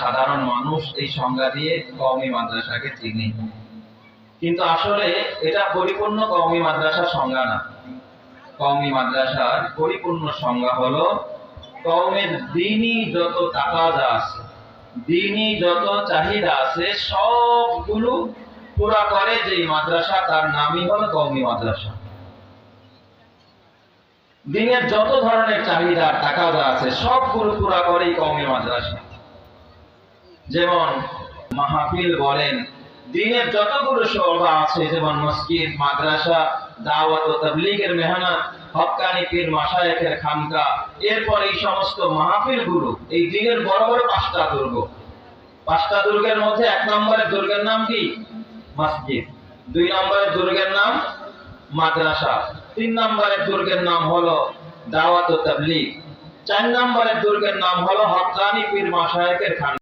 সাধারণ মানুষ এই সংজ্ঞা দিয়ে কওমি মাদ্রাসাকে চিনি, কিন্তু আসলে এটা পরিপূর্ণ কওমি মাদ্রাসার সংজ্ঞা না। কওমি মাদ্রাসার পরিপূর্ণ সংজ্ঞা হলো কওমের দ্বীনি যত তাকাজা আছে, দ্বীনি যত চাহিদা আছে সবগুলো পুরা করে যেই মাদ্রাসা, তার নামই হলো কওমি মাদ্রাসা। দ্বীনের যত ধরনের চাহিদা তাকাজা আছে সবগুলো পুরা করে কওমি মাদ্রাসা। যেমন মাহফিল বলেন, দ্বীনের যতগুলো শোভা আছে, যেমন মসজিদ, মাদ্রাসা, দাওয়াত ও তাবলীগের মেহনত, হক্কানি পীর মাশায়েখের খানকা, এরপর এই সমস্ত মাহফিলগুলো এই দ্বীনের বড় বড় পাঁচটা দুর্গ। পাঁচটা দুর্গের মধ্যে এক নম্বরের দুর্গের নাম কি? মসজিদ। দুই নম্বরের দুর্গের নাম মাদ্রাসা। তিন নম্বরের দুর্গের নাম হলো দাওয়াত ও তাবলীগ। চার নম্বরের দুর্গের নাম হলো হক্কানি পীর মাশায়েখের খানকা।